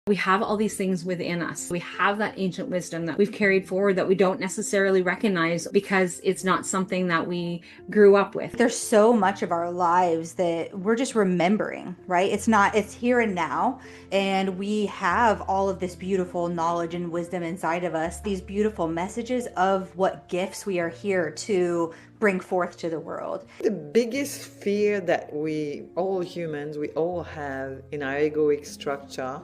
We have all these things within us. We have that ancient wisdom that we've carried forward that we don't necessarily recognize because it's not something that we grew up with. There's so much of our lives that we're just remembering, right? It's here and now. And we have all of this beautiful knowledge and wisdom inside of us, these beautiful messages of what gifts we are here to bring forth to the world. The biggest fear that we all humans, we all have in our egoic structure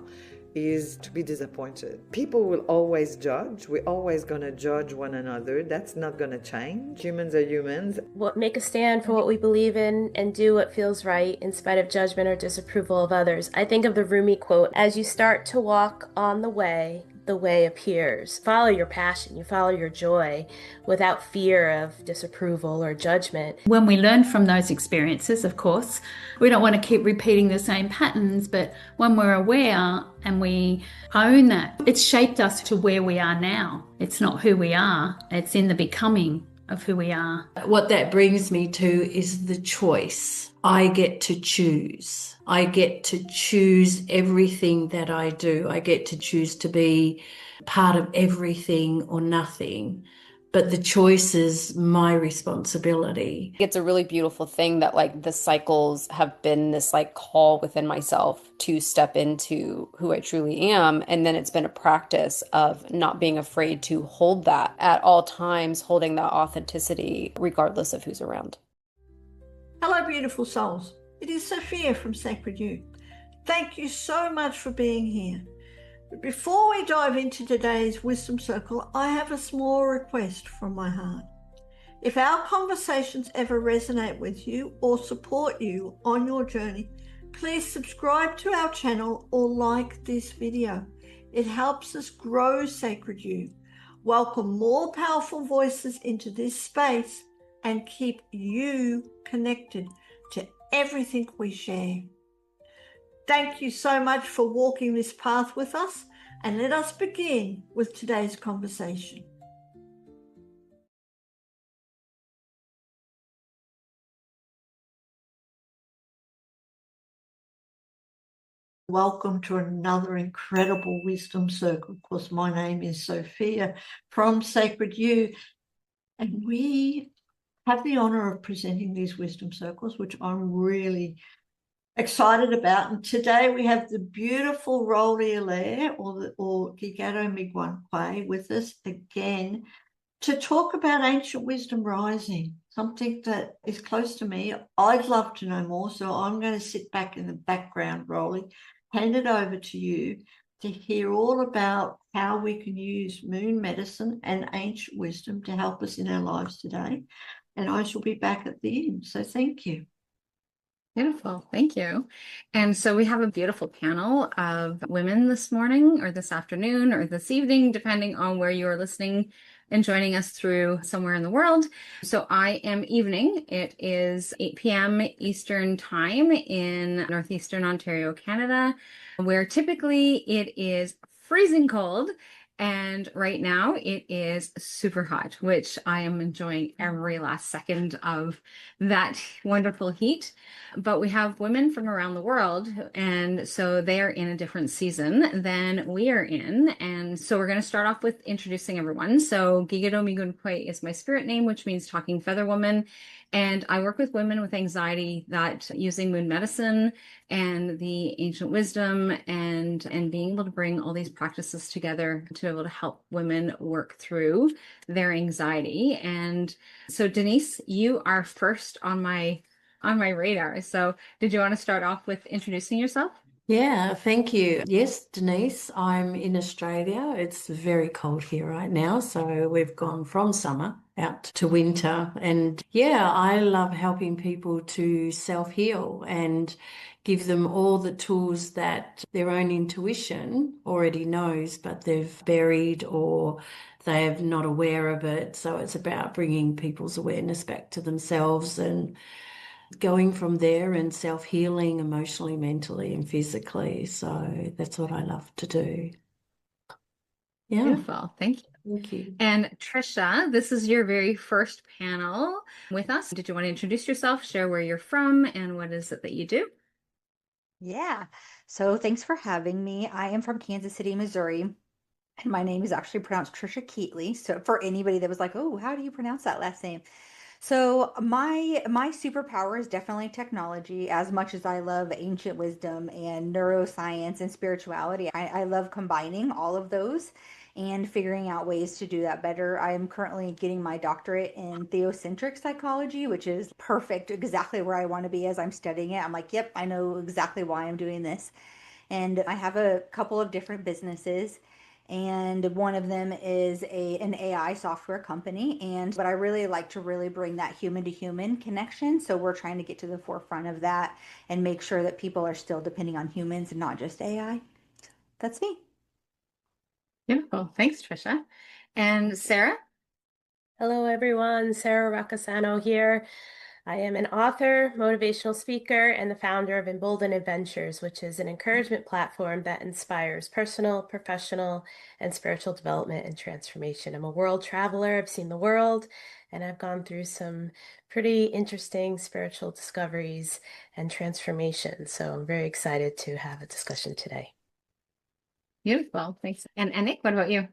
is to be disappointed. People will always judge. We're always going to judge one another. That's not going to change. Humans are humans. Make a stand for what we believe in and do what feels right in spite of judgment or disapproval of others. I think of the Rumi quote, as you start to walk on the way appears. Follow your passion, you follow your joy without fear of disapproval or judgment. When we learn from those experiences, of course, we don't want to keep repeating the same patterns, but when we're aware and we own that, it's shaped us to where we are now. It's not who we are, it's in the becoming of who we are. What that brings me to is the choice. I get to choose. I get to choose everything that I do. I get to choose to be part of everything or nothing. But the choice is my responsibility. It's a really beautiful thing that like the cycles have been this like call within myself to step into who I truly am. And then it's been a practice of not being afraid to hold that at all times, holding that authenticity regardless of who's around. Hello, beautiful souls. It is Sophia from SacredU. Thank you so much for being here. But before we dive into today's Wisdom Circle, I have a small request from my heart. If our conversations ever resonate with you or support you on your journey, please subscribe to our channel or like this video. It helps us grow SacredU, welcome more powerful voices into this space, and keep you connected to everything we share. Thank you so much for walking this path with us, and let us begin with today's conversation. Welcome to another incredible Wisdom Circle. Of course, my name is Sophia from SacredU, and we have the honor of presenting these Wisdom Circles, which I'm really excited about. And today we have the beautiful Rollie Allaire or Geegado Megwan Kwe with us again to talk about ancient wisdom rising, something that is close to me. I'd love to know more, so I'm going to sit back in the background, Rollie, hand it over to you to hear all about how we can use moon medicine and ancient wisdom to help us in our lives today. And I shall be back at the end. So thank you. Beautiful. Thank you. And so we have a beautiful panel of women this morning or this afternoon or this evening, depending on where you are listening and joining us through somewhere in the world. So I am evening. It is 8 p.m. Eastern time in Northeastern Ontario, Canada, where typically it is freezing cold. And right now it is super hot, which I am enjoying every last second of that wonderful heat. But we have women from around the world, and so they are in a different season than we are in. And so we're going to start off with introducing everyone. So Geegado Megwan Kwe is my spirit name, which means talking feather woman. And I work with women with anxiety that using moon medicine and the ancient wisdom and being able to bring all these practices together to be able to help women work through their anxiety. And so Denise, you are first on my radar. So did you want to start off with introducing yourself? Yeah, thank you. Yes, Denise, I'm in Australia. It's very cold here right now. So we've gone from summer out to winter. And yeah, I love helping people to self-heal and give them all the tools that their own intuition already knows, but they've buried or they're not aware of it. So it's about bringing people's awareness back to themselves and going from there and self-healing emotionally, mentally, and physically. So that's what I love to do. Yeah. Beautiful. Thank you. Thank you. And Tricia, this is your very first panel with us. Did you want to introduce yourself, share where you're from, and what is it that you do? Yeah. So thanks for having me. I am from Kansas City, Missouri, and my name is actually pronounced Tricia Keightley. So for anybody that was like, "Oh, how do you pronounce that last name?" So my superpower is definitely technology. As much as I love ancient wisdom and neuroscience and spirituality, I love combining all of those and figuring out ways to do that better. I am currently getting my doctorate in theocentric psychology, which is perfect, exactly where I want to be as I'm studying it. I'm like, yep, I know exactly why I'm doing this. And I have a couple of different businesses, and one of them is an AI software company. And but I really like to really bring that human to human connection. So we're trying to get to the forefront of that and make sure that people are still depending on humans and not just AI. That's me. Beautiful. Thanks, Tricia. And Sara? Hello, everyone. Sara Roccisano here. I am an author, motivational speaker, and the founder of Embolden Adventures, which is an encouragement platform that inspires personal, professional, and spiritual development and transformation. I'm a world traveler. I've seen the world, and I've gone through some pretty interesting spiritual discoveries and transformations. So I'm very excited to have a discussion today. Beautiful. Thanks. And Anick, what about you?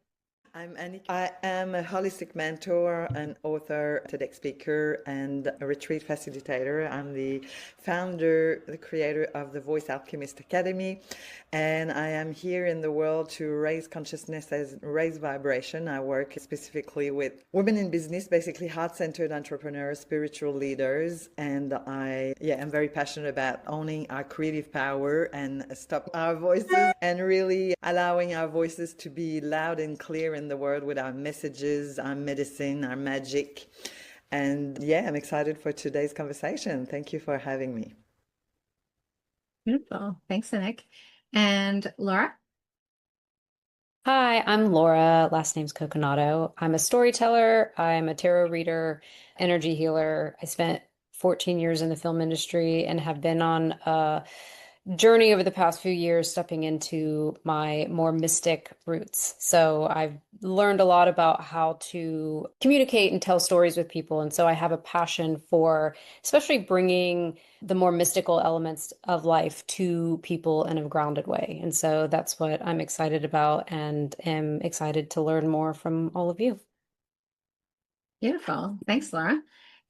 I'm Anick. I am a holistic mentor, an author, TEDx speaker, and a retreat facilitator. I'm the founder, the creator of the Voice Alchemist Academy, and I am here in the world to raise consciousness and raise vibration. I work specifically with women in business, basically heart-centered entrepreneurs, spiritual leaders, and I'm very passionate about owning our creative power and stop our voices and really allowing our voices to be loud and clear in the world with our messages, our medicine, our magic. And yeah, I'm excited for today's conversation. Thank you for having me. Beautiful. Thanks, Anick. And Laura? Hi, I'm Laura. Last name's Coconato. I'm a storyteller. I'm a tarot reader, energy healer. I spent 14 years in the film industry and have been on a journey over the past few years stepping into my more mystic roots. So I've learned a lot about how to communicate and tell stories with people. And so I have a passion for especially bringing the more mystical elements of life to people in a grounded way. And so that's what I'm excited about and am excited to learn more from all of you. Beautiful. Thanks, Laura.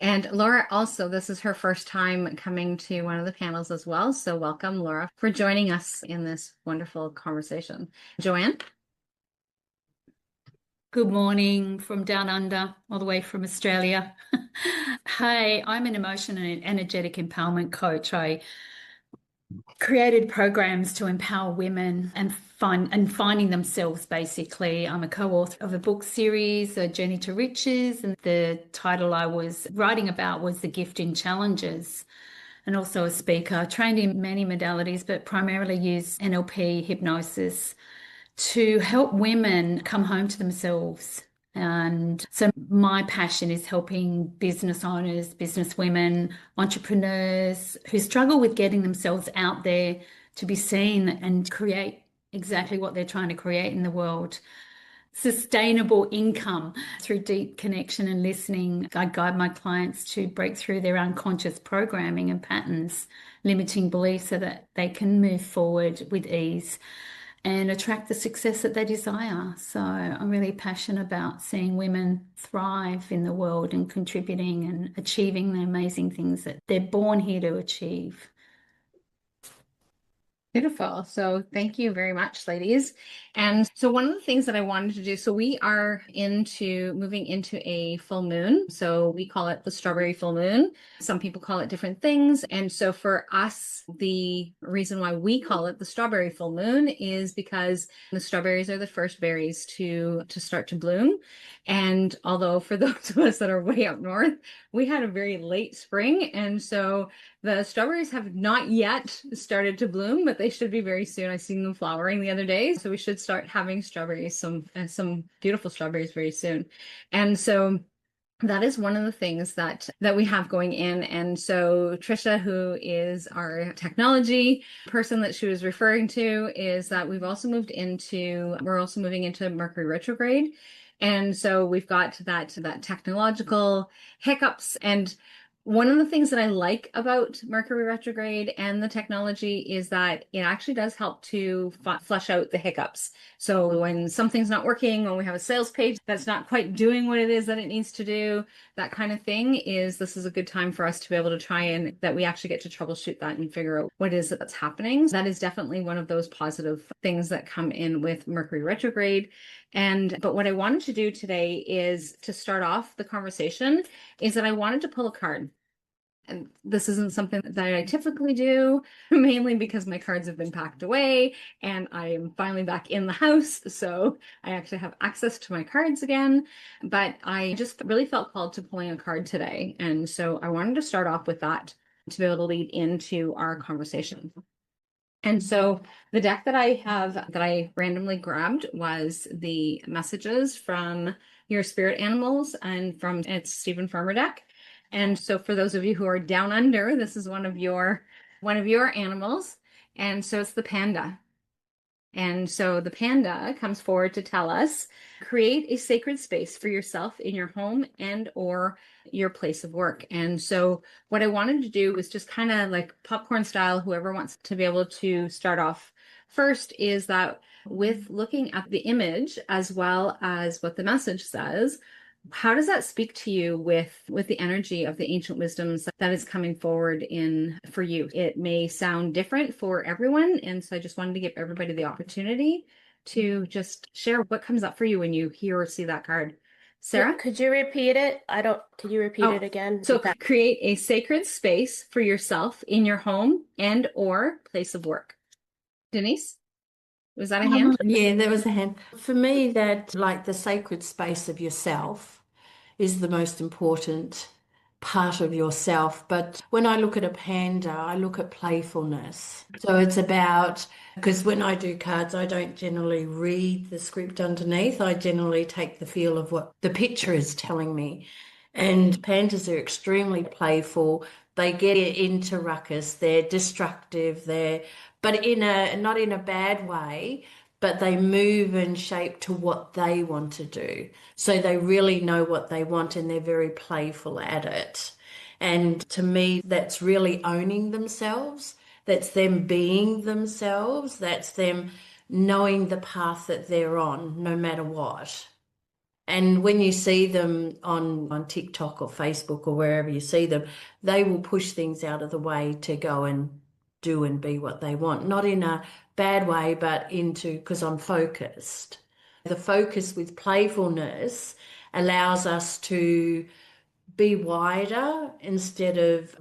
And Laura also, this is her first time coming to one of the panels as well. So welcome, Laura, for joining us in this wonderful conversation. Joanne? Good morning from down under, all the way from Australia. Hi, I'm an emotion and energetic empowerment coach. I created programs to empower women and finding themselves, basically. I'm a co-author of a book series, A Journey to Riches, and the title I was writing about was The Gift in Challenges, and also a speaker, trained in many modalities, but primarily use NLP hypnosis to help women come home to themselves. And so my passion is helping business owners, business women, entrepreneurs who struggle with getting themselves out there to be seen and create exactly what they're trying to create in the world. Sustainable income through deep connection and listening. I guide my clients to break through their unconscious programming and patterns, limiting beliefs so that they can move forward with ease and attract the success that they desire. So I'm really passionate about seeing women thrive in the world and contributing and achieving the amazing things that they're born here to achieve. Beautiful. So thank you very much, ladies. And so one of the things that I wanted to do, so we are moving into a full moon. So we call it the strawberry full moon. Some people call it different things. And so for us, the reason why we call it the strawberry full moon is because the strawberries are the first berries to start to bloom. And although for those of us that are way up north, we had a very late spring. And so the strawberries have not yet started to bloom, but they should be very soon. I seen them flowering the other day, so we should start having strawberries, some beautiful strawberries very soon. And so that is one of the things that we have going in. And so Tricia, who is our technology person that she was referring to, is that we're also moving into Mercury Retrograde. And so we've got that technological hiccups, and One of the things that I like about Mercury retrograde and the technology is that it actually does help to flush out the hiccups. So when something's not working, when we have a sales page that's not quite doing what it is that it needs to do, that kind of thing, this is a good time for us to be able to try and that we actually get to troubleshoot that and figure out what it is that's happening. That is definitely one of those positive things that come in with Mercury retrograde. But what I wanted to do today is to start off the conversation is that I wanted to pull a card. And this isn't something that I typically do, mainly because my cards have been packed away and I am finally back in the house. So I actually have access to my cards again. But I just really felt called to pulling a card today. And so I wanted to start off with that to be able to lead into our conversation. And so the deck that I randomly grabbed was the messages from your spirit animals and it's Stephen Farmer deck. And so for those of you who are down under, this is one of your animals. And so it's the panda. And so the panda comes forward to tell us, create a sacred space for yourself in your home and or your place of work. And so what I wanted to do was just kind of like popcorn style, whoever wants to be able to start off first, is that with looking at the image as well as what the message says, how does that speak to you with the energy of the ancient wisdoms that is coming forward in for you? It may sound different for everyone, and so I just wanted to give everybody the opportunity to just share what comes up for you when you hear or see that card. Sara? Could you repeat it? Could you repeat it again? So create a sacred space for yourself in your home and or place of work. Denise? Was that a hand? Yeah, there was a hand. For me, that like the sacred space of yourself is the most important part of yourself. But when I look at a panda, I look at playfulness. So it's about, because when I do cards, I don't generally read the script underneath. I generally take the feel of what the picture is telling me. And pandas are extremely playful. They get into ruckus. They're destructive. But not in a bad way, but they move and shape to what they want to do. So they really know what they want and they're very playful at it. And to me, that's really owning themselves. That's them being themselves. That's them knowing the path that they're on, no matter what. And when you see them on TikTok or Facebook or wherever you see them, they will push things out of the way to go and do and be what they want. Not in a bad way, but because I'm focused. The focus with playfulness allows us to be wider instead of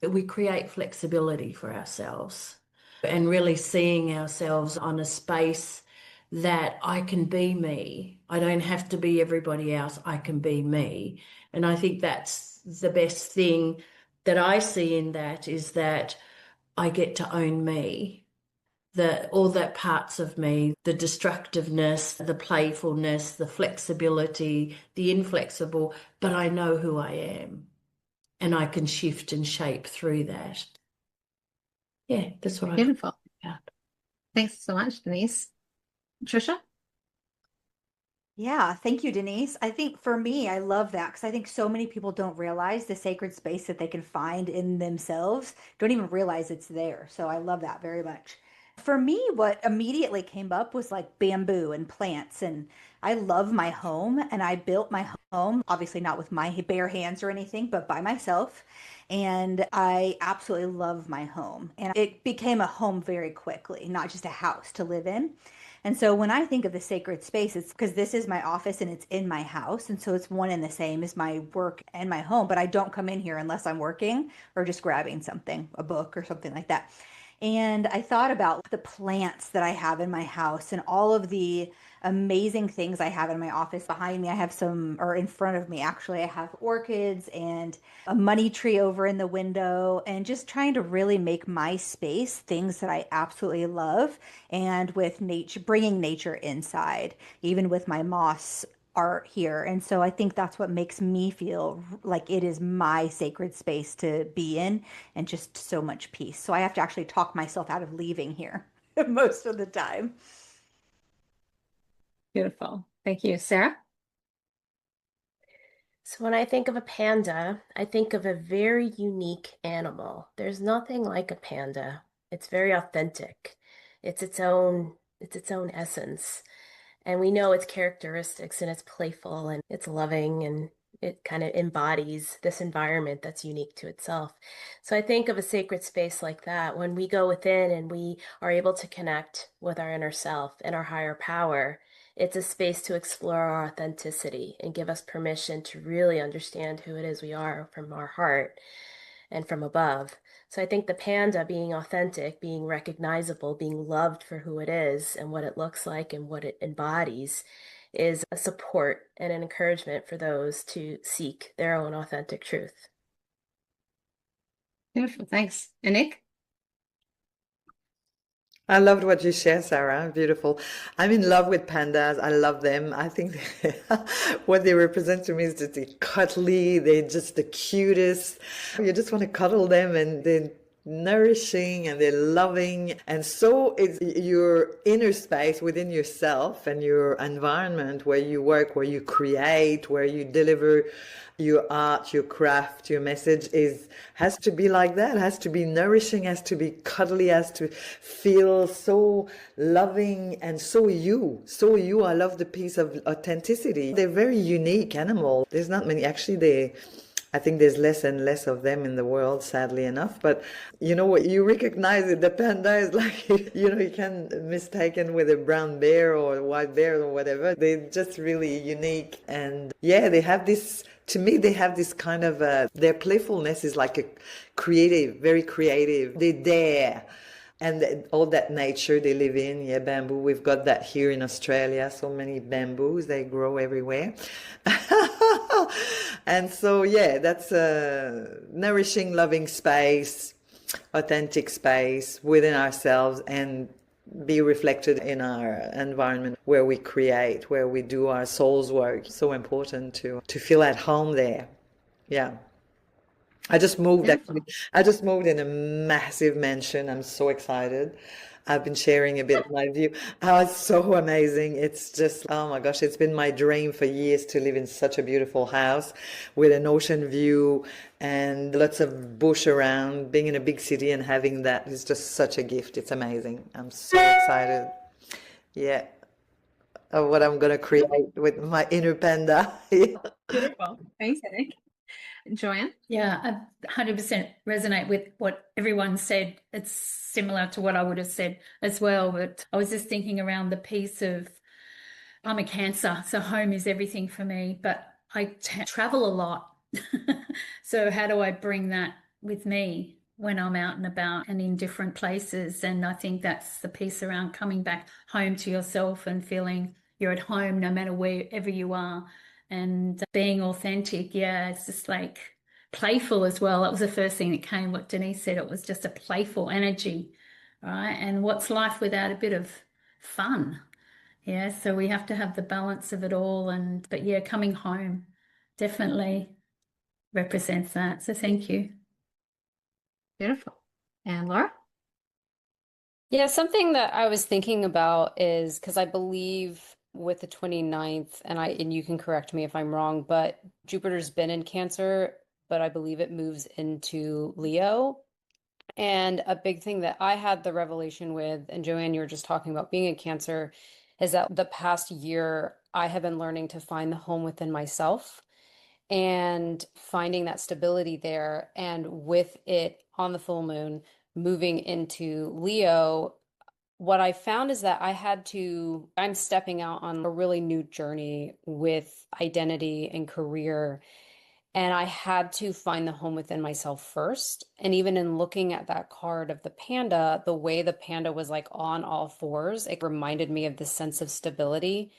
we create flexibility for ourselves and really seeing ourselves on a space that I can be me. I don't have to be everybody else. I can be me. And I think that's the best thing that I see in that is that I get to own me, all that parts of me, the destructiveness, the playfulness, the flexibility, the inflexible, but I know who I am and I can shift and shape through that. Yeah, that's what I think Beautiful. about. Thanks so much, Denise. Tricia? Yeah, thank you, Denise. I think for me, I love that because I think so many people don't realize the sacred space that they can find in themselves, don't even realize it's there. So I love that very much. For me, what immediately came up was like bamboo and plants. And I love my home and I built my home, obviously not with my bare hands or anything, but by myself. And I absolutely love my home. And it became a home very quickly, not just a house to live in. And so when I think of the sacred space, it's because this is my office and it's in my house. And so it's one and the same as my work and my home. But I don't come in here unless I'm working or just grabbing something, a book or something like that. And I thought about the plants that I have in my house and all of the amazing things I have in my office. Behind me, I have or in front of me, actually, I have orchids and a money tree over in the window, and just trying to really make my space things that I absolutely love. And with nature, bringing nature inside, even with my moss art here. And so I think that's what makes me feel like it is my sacred space to be in and just so much peace. So I have to actually talk myself out of leaving here most of the time. Beautiful. Thank you. Sara? So when I think of a panda, I think of a very unique animal. There's nothing like a panda. It's very authentic. It's its own essence. And we know its characteristics, and it's playful and it's loving, and it kind of embodies this environment that's unique to itself. So I think of a sacred space like that when we go within and we are able to connect with our inner self and our higher power. It's a space to explore our authenticity and give us permission to really understand who it is we are from our heart and from above. So I think the panda being authentic, being recognizable, being loved for who it is and what it looks like and what it embodies is a support and an encouragement for those to seek their own authentic truth. Beautiful. Thanks. Anick? I loved what you shared, Sarah. Beautiful. I'm in love with pandas. I love them. I think what they represent to me is just the cuddly. They're just the cutest. You just want to cuddle them, and they're nourishing and they're loving. And so it's your inner space within yourself and your environment where you work, where you create, where you deliver your art, your craft, your message has to be like that, has to be nourishing, has to be cuddly, has to feel so loving and so you. So you, I love the piece of authenticity. They're very unique animals. There's not many, actually I think there's less and less of them in the world, sadly enough. But you know what, you recognize it. The panda is like, you can mistaken with a brown bear or a white bear or whatever. They're just really unique. And yeah, they have this, to me, they have this kind of, their playfulness is like a creative, very creative. They dare. And all that nature they live in, yeah, bamboo. We've got that here in Australia. So many bamboos, they grow everywhere. And so, yeah, that's a nourishing, loving space, authentic space within ourselves, and be reflected in our environment where we create, where we do our soul's work. So important to feel at home there. Yeah. I just moved actually. I just moved in a massive mansion. I'm so excited. I've been sharing a bit of my view. Oh, it's so amazing. It's just, oh my gosh, it's been my dream for years to live in such a beautiful house with an ocean view and lots of bush around. Being in a big city and having that is just such a gift. It's amazing. I'm so excited. Yeah, of what I'm gonna create with my inner panda. Yeah. Beautiful. Thanks, Anick. Joanne? Yeah, I 100% resonate with what everyone said. It's similar to what I would have said as well. But I was just thinking around the piece of I'm a Cancer, so home is everything for me, but I travel a lot. So how do I bring that with me when I'm out and about and in different places? And I think that's the piece around coming back home to yourself and feeling you're at home no matter wherever you are. And being authentic, yeah, it's just like playful as well. That was the first thing that came, what Denise said. It was just a playful energy, right? And what's life without a bit of fun? Yeah, so we have to have the balance of it all. But yeah, coming home definitely represents that. So thank you. Beautiful. And Laura? Yeah, something that I was thinking about is because I believe with the 29th, and you can correct me if I'm wrong, but Jupiter's been in Cancer, but I believe it moves into Leo. And a big thing that I had the revelation with, and Joanne, you were just talking about being in Cancer, is that the past year I have been learning to find the home within myself and finding that stability there. And with it on the full moon moving into Leo, what I found is that I'm stepping out on a really new journey with identity and career. And I had to find the home within myself first. And even in looking at that card of the panda, the way the panda was like on all fours, it reminded me of this sense of stability.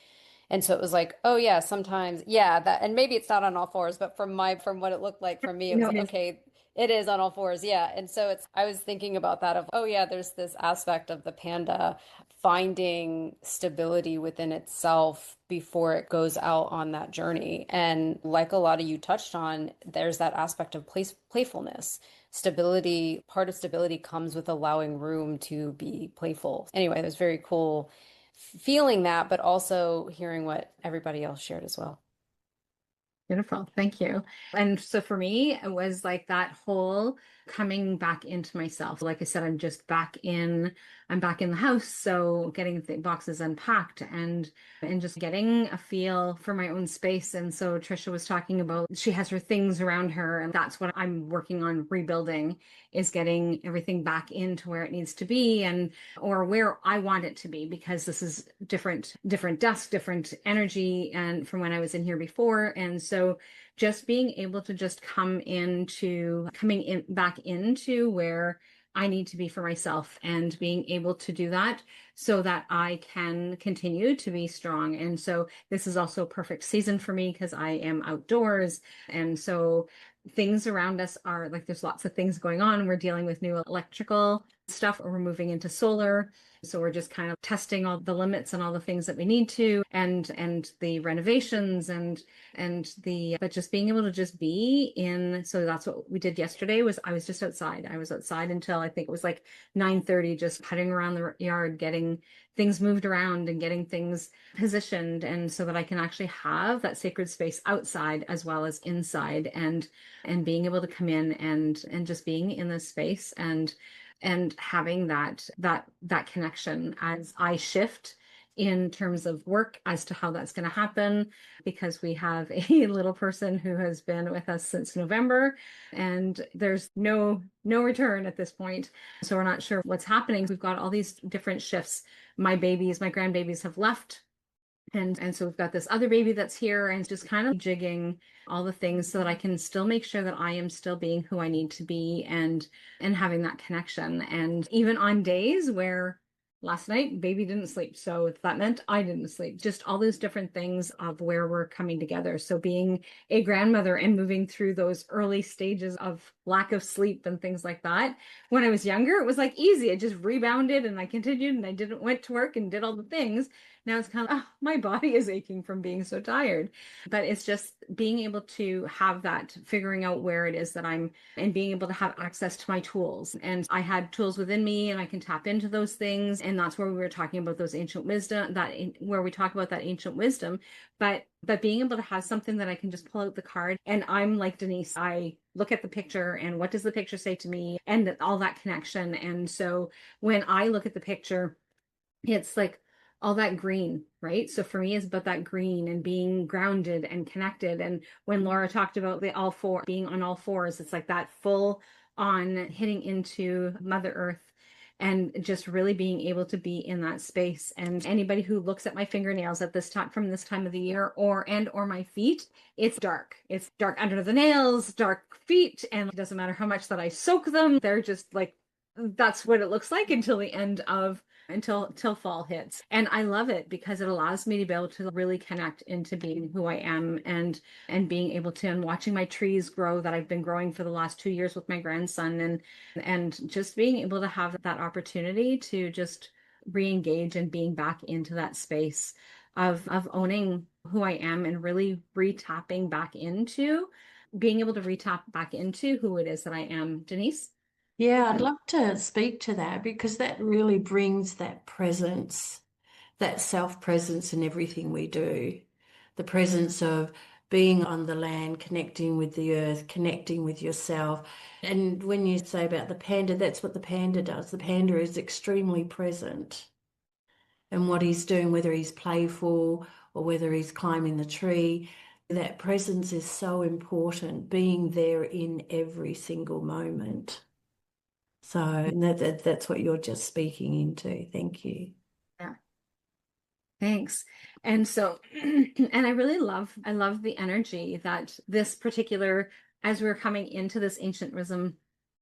And so it was like, oh yeah, sometimes, yeah, that, and maybe it's not on all fours, but from what it looked like for me, it was like, okay, it is on all fours. Yeah. And so I was thinking about that of, oh yeah, there's this aspect of the panda finding stability within itself before it goes out on that journey. And like a lot of you touched on, there's that aspect of playfulness. Stability, part of stability comes with allowing room to be playful. Anyway, it was very cool feeling that, but also hearing what everybody else shared as well. Beautiful. Thank you. And so for me, it was like that whole coming back into myself. Like I said, I'm back in the house. So getting the boxes unpacked and just getting a feel for my own space. And so Tricia was talking about she has her things around her, and that's what I'm working on rebuilding, is getting everything back into where it needs to be and or where I want it to be, because this is different desk, different energy and from when I was in here before. And so just being able to just coming in back into where I need to be for myself, and being able to do that so that I can continue to be strong. And so this is also a perfect season for me because I am outdoors. And so things around us are like, there's lots of things going on. We're dealing with new electrical stuff, or we're moving into solar. So we're just kind of testing all the limits and all the things that we need to, and the renovations but just being able to just be in. So that's what we did yesterday. Was I was just outside. I was outside until I think it was like 9:30, just putting around the yard, getting things moved around and getting things positioned, and so that I can actually have that sacred space outside as well as inside, and being able to come in and just being in this space and having that connection as I shift in terms of work as to how that's going to happen, because we have a little person who has been with us since November, and there's no return at this point. So we're not sure what's happening. We've got all these different shifts. My grandbabies have left. And so we've got this other baby that's here, and just kind of jigging all the things so that I can still make sure that I am still being who I need to be, and having that connection. And even on days where last night baby didn't sleep, so that meant I didn't sleep. Just all those different things of where we're coming together. So being a grandmother and moving through those early stages of lack of sleep and things like that. When I was younger, it was like easy. I just rebounded and I continued, and I went to work and did all the things. Now it's kind of, oh, my body is aching from being so tired. But it's just being able to have that, figuring out where it is that and being able to have access to my tools. And I had tools within me, and I can tap into those things. And that's where we were talking about those ancient wisdom, where we talk about that ancient wisdom. But being able to have something that I can just pull out the card. And I'm like Denise, I look at the picture and what does the picture say to me, and all that connection. And so when I look at the picture, it's like all that green, right? So for me, it's about that green and being grounded and connected. And when Laura talked about being on all fours, it's like that full on hitting into Mother Earth, and just really being able to be in that space. And anybody who looks at my fingernails at this time, from this time of the year, or my feet, it's dark. It's dark under the nails, dark feet, and it doesn't matter how much that I soak them. They're just like, that's what it looks like until fall hits. And I love it because it allows me to be able to really connect into being who I am, and being able to, and watching my trees grow that I've been growing for the last 2 years with my grandson, and just being able to have that opportunity to just re-engage and being back into that space of owning who I am, and really being able to retap back into who it is that I am. Denise? Yeah, I'd love to speak to that because that really brings that presence, that self-presence in everything we do. The presence of being on the land, connecting with the earth, connecting with yourself. And when you say about the panda, that's what the panda does. The panda is extremely present in what he's doing, whether he's playful or whether he's climbing the tree. That presence is so important, being there in every single moment. So that's what you're just speaking into. Thank you. Yeah. Thanks. And so, and I love the energy that this particular, as we're coming into this ancient wisdom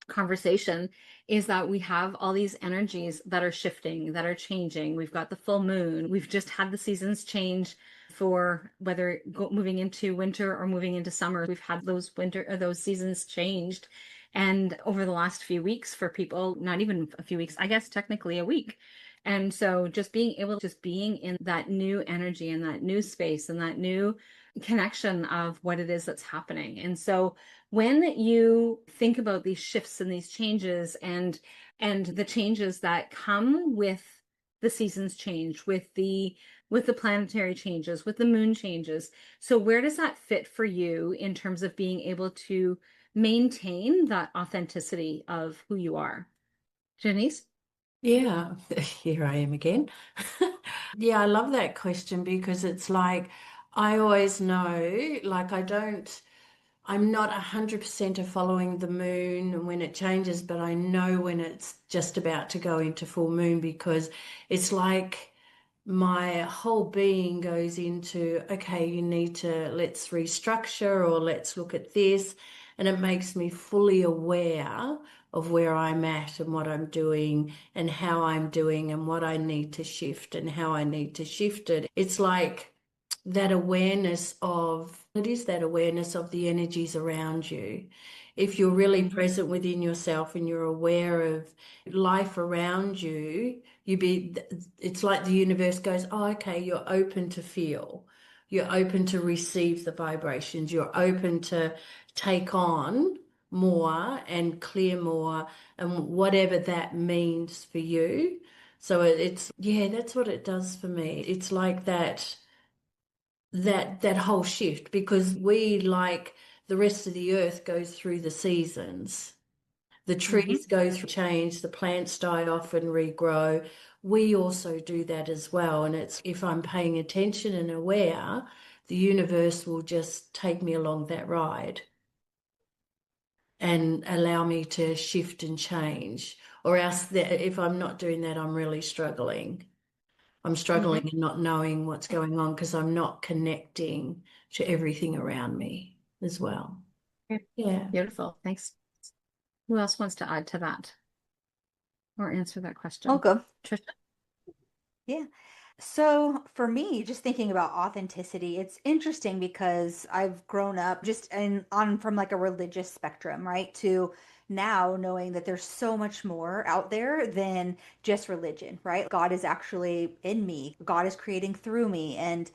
conversation, is that we have all these energies that are shifting, that are changing. We've got the full moon. We've just had the seasons change for whether moving into winter or moving into summer. We've had those seasons changed. And over the last few weeks, for people, not even a few weeks, I guess technically a week. And so just being in that new energy and that new space and that new connection of what it is that's happening. And so when you think about these shifts and these changes and the changes that come with the seasons change, with the planetary changes, with the moon changes. So where does that fit for you in terms of being able to maintain that authenticity of who you are? Denise? Yeah, here I am again. Yeah, I love that question because it's like I always know, like I'm not 100% of following the moon and when it changes, but I know when it's just about to go into full moon because it's like my whole being goes into, okay, let's restructure or let's look at this. And it makes me fully aware of where I'm at and what I'm doing and how I'm doing and what I need to shift and how I need to shift it. It's like that awareness of, it is that awareness of the energies around you. If you're really present within yourself and you're aware of life around you, it's like the universe goes, oh, okay, you're open to feel. You're open to receive the vibrations. You're open to take on more and clear more and whatever that means for you. So yeah, that's what it does for me. It's like that whole shift because we, like the rest of the earth, goes through the seasons. The trees go through change, the plants die off and regrow. We also do that as well. And it's, if I'm paying attention and aware, the universe will just take me along that ride and allow me to shift and change. Or else if I'm not doing that, I'm really struggling. I'm struggling and not knowing what's going on because I'm not connecting to everything around me as well. Yeah. Beautiful. Thanks. Who else wants to add to that or answer that question? I'll go. Tricia? Yeah. So for me, just thinking about authenticity, it's interesting because I've grown up on from like a religious spectrum, right? To now knowing that there's so much more out there than just religion, right? God is actually in me. God is creating through me. And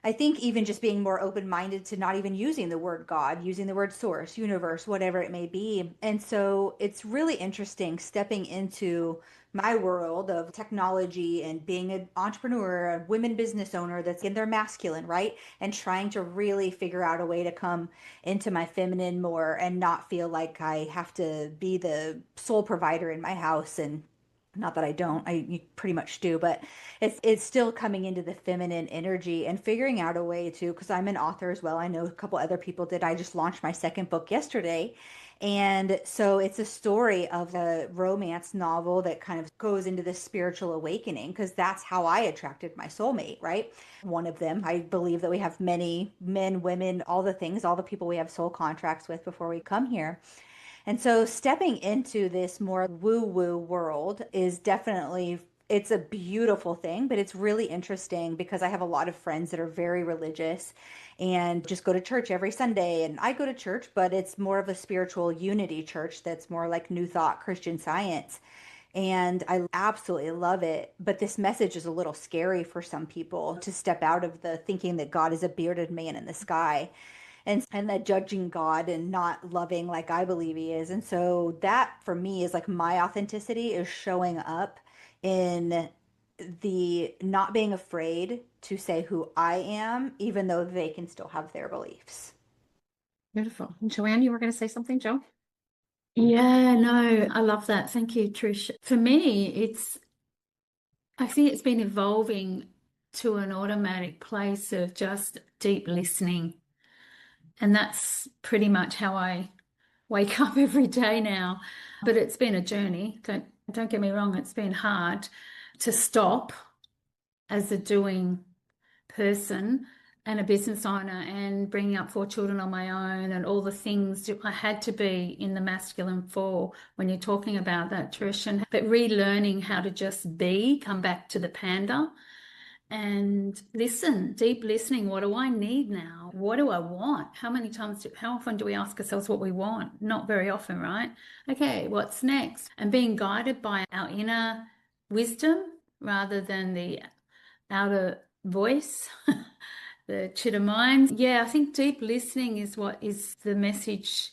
I think even just being more open-minded to not even using the word God, using the word source, universe, whatever it may be. And so it's really interesting stepping into my world of technology and being an entrepreneur, a women business owner that's in their masculine, right? And trying to really figure out a way to come into my feminine more and not feel like I have to be the sole provider in my house. And not that I don't, you pretty much do, but it's still coming into the feminine energy and figuring out a way to, because I'm an author as well. I know a couple other people did. I just launched my second book yesterday. And so it's a story of a romance novel that kind of goes into this spiritual awakening, because that's how I attracted my soulmate, right? One of them, I believe that we have many men, women, all the things, all the people we have soul contracts with before we come here. And so stepping into this more woo-woo world is definitely, it's a beautiful thing, but it's really interesting because I have a lot of friends that are very religious and just go to church every Sunday. And I go to church, but it's more of a spiritual unity church that's more like New Thought Christian Science. And I absolutely love it. But this message is a little scary for some people, to step out of the thinking that God is a bearded man in the sky and that judging God and not loving like I believe he is. And so that for me is like my authenticity is showing up in the not being afraid to say who I am, even though they can still have their beliefs. Beautiful. And Joanne, you were going to say something, Joe? Yeah, no, I love that. Thank you, Trish. For me, I think it's been evolving to an automatic place of just deep listening. And that's pretty much how I wake up every day now. But it's been a journey. Don't get me wrong, it's been hard to stop as a doing person and a business owner and bringing up 4 children on my own and all the things I had to be in the masculine for when you're talking about that, Trish. But relearning how to just come back to the panda and listen, deep listening. What do I need now? What do I want? How often do we ask ourselves what we want? Not very often, right? Okay, what's next? And being guided by our inner wisdom rather than the outer voice, the chitter mind. Yeah, I think deep listening is what is the message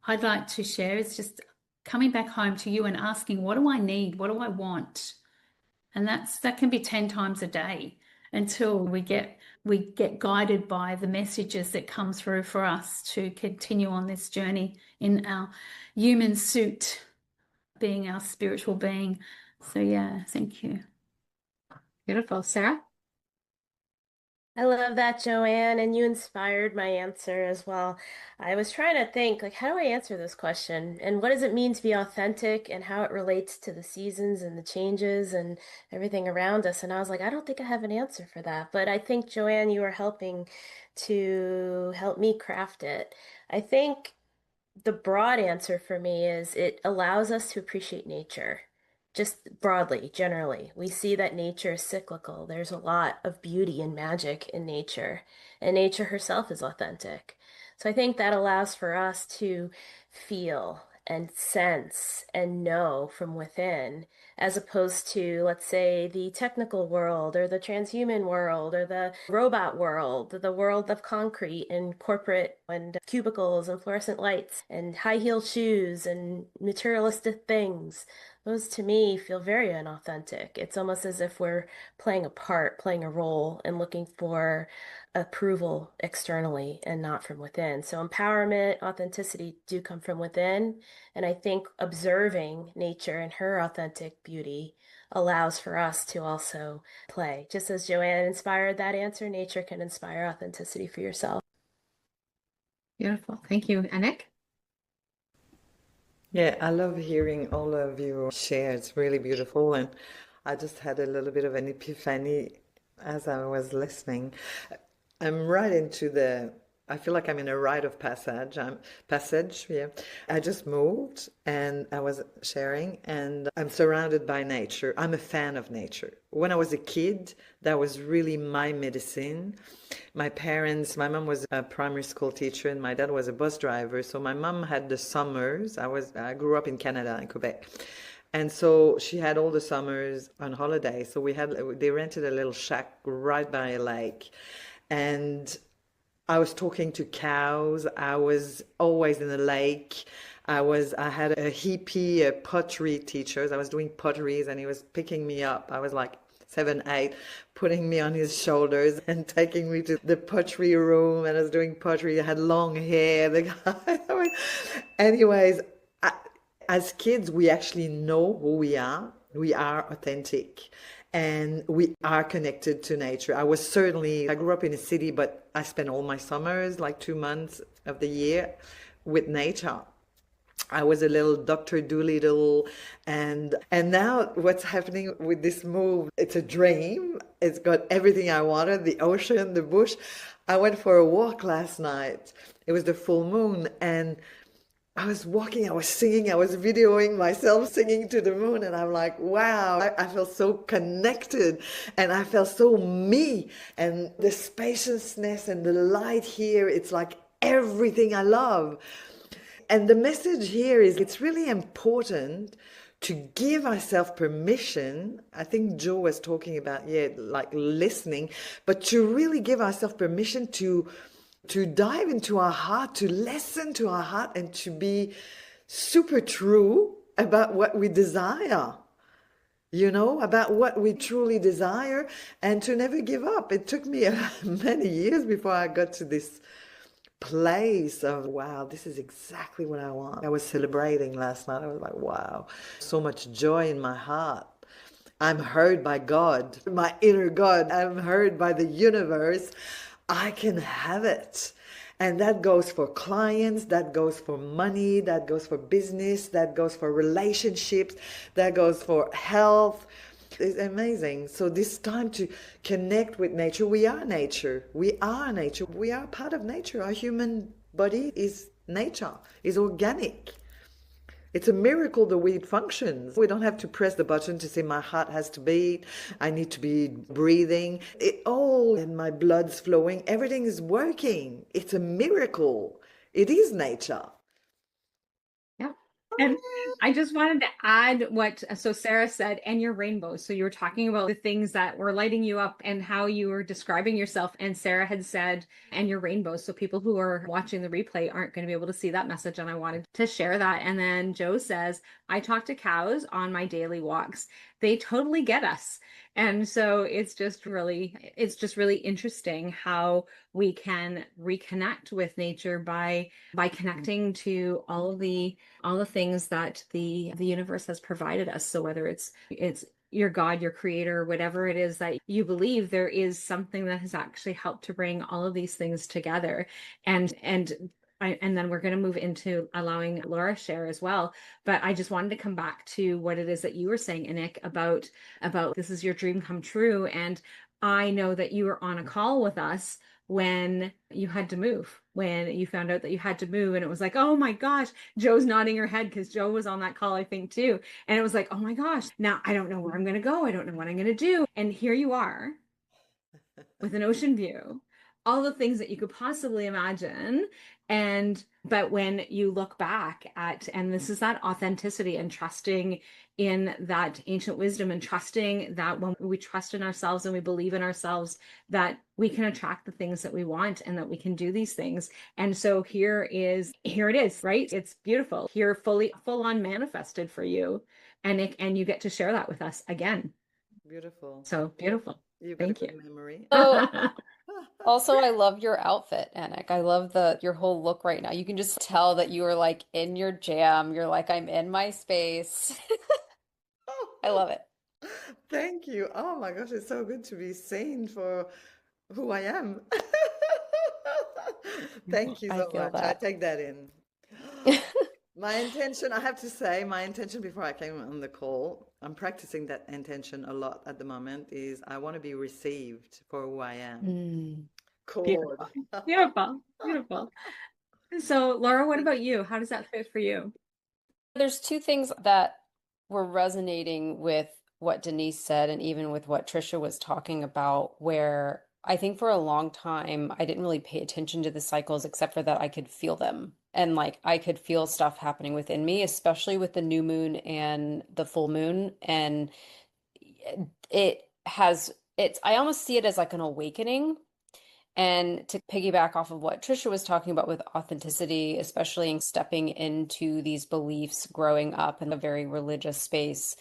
I'd like to share. It's just coming back home to you and asking, what do I need? What do I want? And that can be 10 times a day until we get guided by the messages that come through for us to continue on this journey in our human suit, being our spiritual being. So yeah, thank you. Beautiful. Sara? I love that, Joanne, and you inspired my answer as well. I was trying to think, like, how do I answer this question? And what does it mean to be authentic and how it relates to the seasons and the changes and everything around us? And I was like, I don't think I have an answer for that. But I think, Joanne, you are helping to help me craft it. I think the broad answer for me is it allows us to appreciate nature. Just broadly, generally, we see that nature is cyclical. There's a lot of beauty and magic in nature, and nature herself is authentic. So I think that allows for us to feel and sense and know from within, as opposed to, let's say, the technical world or the transhuman world or the robot world, the world of concrete and corporate and cubicles and fluorescent lights and high-heeled shoes and materialistic things. Those to me feel very unauthentic. It's almost as if we're playing a part, playing a role, and looking for approval externally and not from within. So empowerment, authenticity do come from within. And I think observing nature and her authentic beauty allows for us to also play. Just as Joanne inspired that answer, nature can inspire authenticity for yourself. Beautiful. Thank you. Anick? Yeah, I love hearing all of you share. It's really beautiful. And I just had a little bit of an epiphany as I was listening. I'm right into I feel like I'm in a rite of passage. Yeah. I just moved and I was sharing, and I'm surrounded by nature. I'm a fan of nature. When I was a kid, that was really my medicine. My mom was a primary school teacher and my dad was a bus driver. So my mom had the summers. I grew up in Canada, in Quebec. And so she had all the summers on holiday. So they rented a little shack right by a lake. And I was talking to cows. I was always in the lake. I had a hippie, a pottery teacher. I was doing potteries and he was picking me up. I was like 7, 8, putting me on his shoulders and taking me to the pottery room. And I was doing pottery. I had long hair. The guy. Anyways, as kids, we actually know who we are. We are authentic. And we are connected to nature. I grew up in a city, but I spent all my summers, like 2 months of the year, with nature. I was a little Dr. Doolittle, and now what's happening with this move, it's a dream. It's got everything I wanted, the ocean, the bush. I went for a walk last night. It was the full moon, and I was walking, I was singing, I was videoing myself singing to the moon, and I'm like, wow, I felt so connected, and I felt so me, and the spaciousness and the light here, it's like everything I love. And the message here is it's really important to give ourselves permission. I think Joe was talking about, like listening, but to really give ourselves permission to dive into our heart, to listen to our heart, and to be super true about what we desire, about what we truly desire, and to never give up. It took me many years before I got to this place of, wow, this is exactly what I want. I was celebrating last night. I was like, wow, so much joy in my heart. I'm heard by God, my inner God. I'm heard by the universe. I can have it. And that goes for clients, that goes for money, that goes for business, that goes for relationships, that goes for health. It's amazing. So this time to connect with nature. We are nature. We are nature. We are part of nature. Our human body is nature, is organic. It's a miracle the way it functions. We don't have to press the button to say my heart has to beat, I need to be breathing. And my blood's flowing. Everything is working. It's a miracle. It is nature. Yeah. And I just wanted to add so Sara said, and your rainbow. So you were talking about the things that were lighting you up and how you were describing yourself. And Sara had said, and your rainbow. So people who are watching the replay aren't going to be able to see that message. And I wanted to share that. And then Joe says, I talk to cows on my daily walks. they totally get us. And so it's just really interesting how we can reconnect with nature by connecting to all the things that the universe has provided us. So whether it's your God, your creator, whatever it is that you believe, there is something that has actually helped to bring all of these things together. And then we're going to move into allowing Laura share as well. But I just wanted to come back to what it is that you were saying, Anick, about this is your dream come true. And I know that you were on a call with us when you had to move, when you found out that you had to move. And it was like, oh my gosh, Joe's nodding her head because Joe was on that call, I think, too. And it was like, oh my gosh, now I don't know where I'm going to go. I don't know what I'm going to do. And here you are with an ocean view, all the things that you could possibly imagine. But when you look back at, and this is that authenticity and trusting in that ancient wisdom and trusting that when we trust in ourselves and we believe in ourselves, that we can attract the things that we want and that we can do these things. And so here it is, right? It's beautiful. Here full on manifested for you. And you get to share that with us again. Beautiful. So beautiful. You've got Thank a you. good memory. So also, I love your outfit, Anick. I love your whole look right now. You can just tell that you are like in your jam. You're like, I'm in my space. I love it. Thank you. Oh my gosh, it's so good to be seen for who I am. Thank you I so feel much. I that. take that in. My intention, I have to say, my intention before I came on the call, I'm practicing that intention a lot at the moment, is I want to be received for who I am. Mm. Chord. Beautiful. Beautiful. So, Laura, what about you? How does that fit for you? There's two things that were resonating with what Denise said and even with what Tricia was talking about, where I think for a long time I didn't really pay attention to the cycles except for that I could feel them. And like I could feel stuff happening within me, especially with the new moon and the full moon. And I almost see it as like an awakening. And to piggyback off of what Tricia was talking about with authenticity, especially in stepping into these beliefs growing up in a very religious space,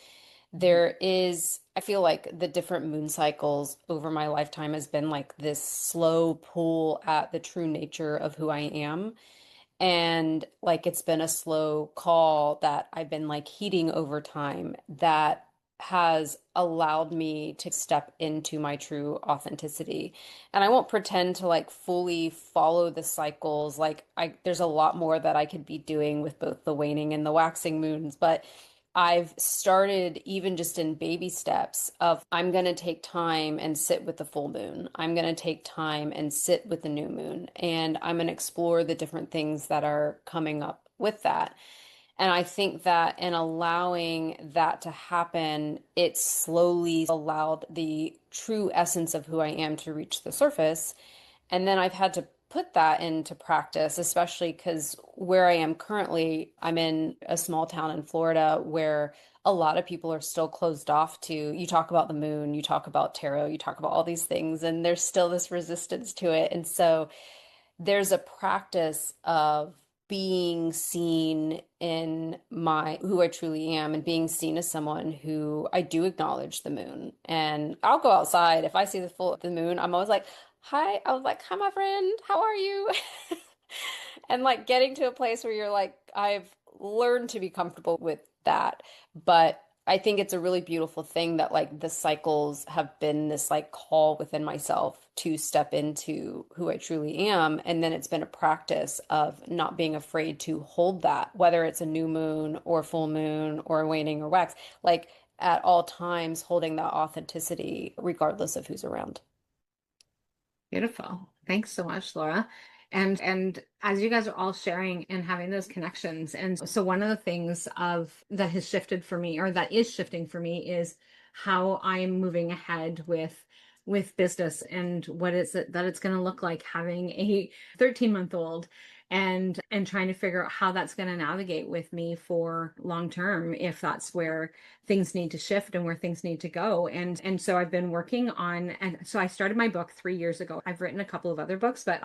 I feel like the different moon cycles over my lifetime has been like this slow pull at the true nature of who I am. And like it's been a slow call that I've been like heeding over time that has allowed me to step into my true authenticity. And I won't pretend to like fully follow the cycles. There's a lot more that I could be doing with both the waning and the waxing moons, but I've started even just in baby steps of I'm going to take time and sit with the full moon. I'm going to take time and sit with the new moon, and I'm going to explore the different things that are coming up with that. And I think that in allowing that to happen, it slowly allowed the true essence of who I am to reach the surface. And then I've had to put that into practice, especially because where I am currently, I'm in a small town in Florida where a lot of people are still closed off to, you talk about the moon, you talk about tarot, you talk about all these things, and there's still this resistance to it. And so there's a practice of being seen in who I truly am and being seen as someone who I do acknowledge the moon. And I'll go outside. If I see the moon, I'm always like, hi. I was like, hi, my friend. How are you? And like getting to a place where you're like, I've learned to be comfortable with that. But I think it's a really beautiful thing that like the cycles have been this like call within myself to step into who I truly am. And then it's been a practice of not being afraid to hold that, whether it's a new moon or full moon or waning or wax, like at all times holding that authenticity regardless of who's around. Beautiful. Thanks so much, Laura. And as you guys are all sharing and having those connections, and so one of the things that has shifted for me, or that is shifting for me, is how I'm moving ahead with business and what is it that it's going to look like having a 13-month-old and trying to figure out how that's going to navigate with me for long term, if that's where things need to shift and where things need to go. And so I've been working on, and so I started my book 3 years ago. I've written a couple of other books, but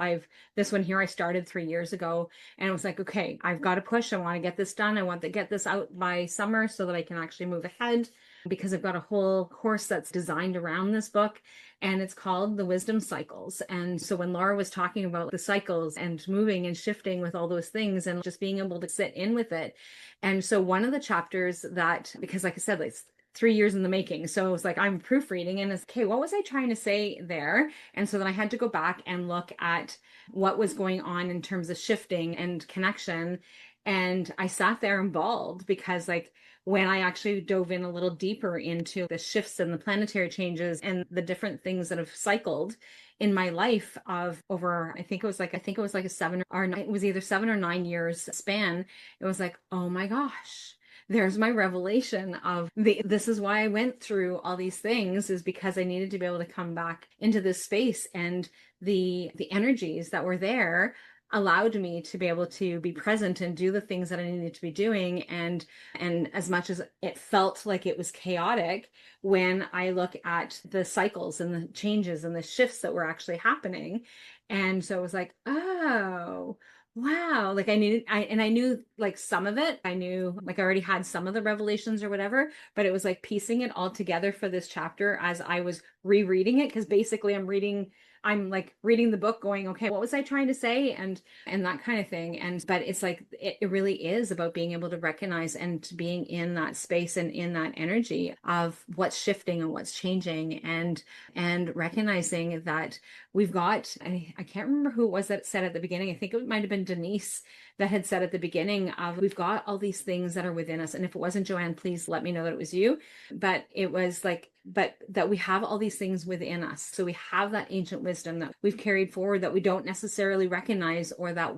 this one here I started 3 years ago, and I was like, okay, I've got to push. I want to get this done. I want to get this out by summer so that I can actually move ahead because I've got a whole course that's designed around this book, and it's called The Wisdom Cycles. And so when Laura was talking about the cycles and moving and shifting with all those things and just being able to sit in with it. And so one of the chapters that, because like I said, it's 3 years in the making. So it was like, I'm proofreading and it's, okay, what was I trying to say there? And so then I had to go back and look at what was going on in terms of shifting and connection. And I sat there and bawled because like when I actually dove in a little deeper into the shifts and the planetary changes and the different things that have cycled in my life of over, I think it was like a 7 or 9, it was either 7 or 9 years span. It was like, oh my gosh, there's my revelation of this is why I went through all these things, is because I needed to be able to come back into this space, and the energies that were there allowed me to be able to be present and do the things that I needed to be doing. And as much as it felt like it was chaotic, when I look at the cycles and the changes and the shifts that were actually happening. And so it was like, oh, wow. Like I knew like some of it. I knew like I already had some of the revelations or whatever, but it was like piecing it all together for this chapter as I was rereading it. Cause basically I'm like reading the book going, okay, what was I trying to say? And that kind of thing. But it's like, it really is about being able to recognize and being in that space and in that energy of what's shifting and what's changing, and recognizing that we've got, I can't remember who it was that said at the beginning. I think it might have been Denise that had said at the beginning of, we've got all these things that are within us. And if it wasn't Joanne, please let me know that it was you. But it was like, but that we have all these things within us. So we have that ancient wisdom that we've carried forward that we don't necessarily recognize, or that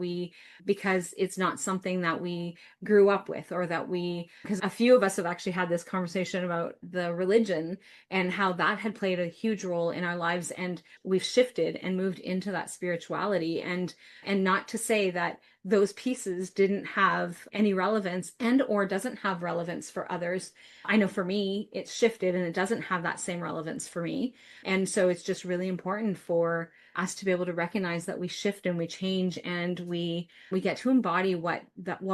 because it's not something that we grew up with, or that because a few of us have actually had this conversation about the religion and how that had played a huge role in our lives. And we've shifted and moved into that spirituality, and not to say that those pieces didn't have any relevance and or doesn't have relevance for others. I know for me, it's shifted and it doesn't have that same relevance for me. And so it's just really important for us to be able to recognize that we shift and we change, and we get to embody what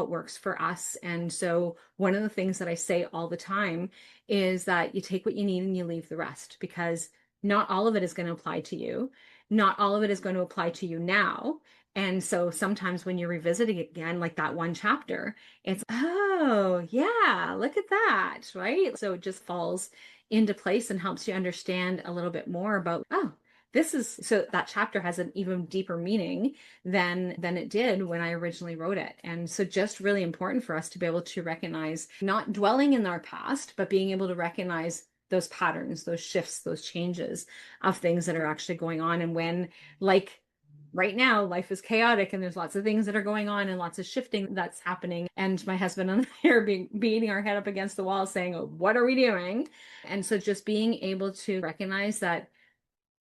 works for us. And so one of the things that I say all the time is that you take what you need and you leave the rest, because not all of it is going to apply to you. Not all of it is going to apply to you now. And so sometimes when you're revisiting it again, like that one chapter, it's, oh, yeah, look at that, right? So it just falls into place and helps you understand a little bit more about, oh, so that chapter has an even deeper meaning than it did when I originally wrote it. And so just really important for us to be able to recognize, not dwelling in our past, but being able to recognize those patterns, those shifts, those changes of things that are actually going on. And when, like, right now, life is chaotic and there's lots of things that are going on and lots of shifting that's happening. And my husband and I are beating our head up against the wall saying, oh, what are we doing? And so just being able to recognize that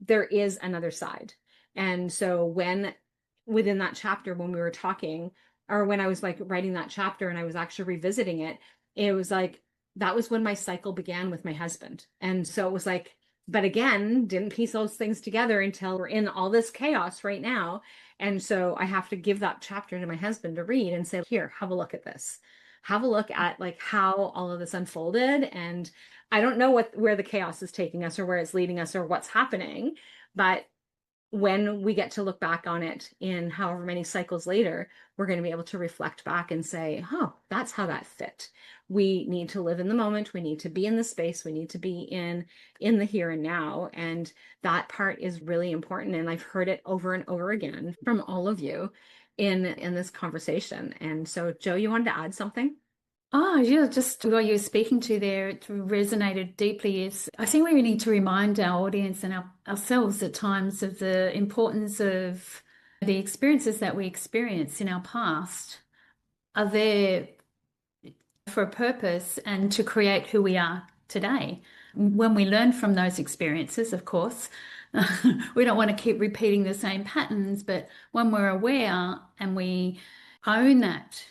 there is another side. And so within that chapter, when we were talking, or when I was like writing that chapter and I was actually revisiting it, it was like, that was when my cycle began with my husband. And so it was like, but again, didn't piece those things together until we're in all this chaos right now. And so I have to give that chapter to my husband to read and say, here, have a look at this. Have a look at like how all of this unfolded. And I don't know where the chaos is taking us or where it's leading us or what's happening. But when we get to look back on it in however many cycles later, we're going to be able to reflect back and say, oh, that's how that fit. We need to live in the moment. We need to be in the space. We need to be in the here and now. And that part is really important. And I've heard it over and over again from all of you in this conversation. And so, Jo, you wanted to add something? Oh, yeah, just what you were speaking to there, it resonated deeply. I think we need to remind our audience and ourselves at times of the importance of the experiences that we experience in our past are there for a purpose and to create who we are today. When we learn from those experiences, of course, we don't want to keep repeating the same patterns, but when we're aware and we own that,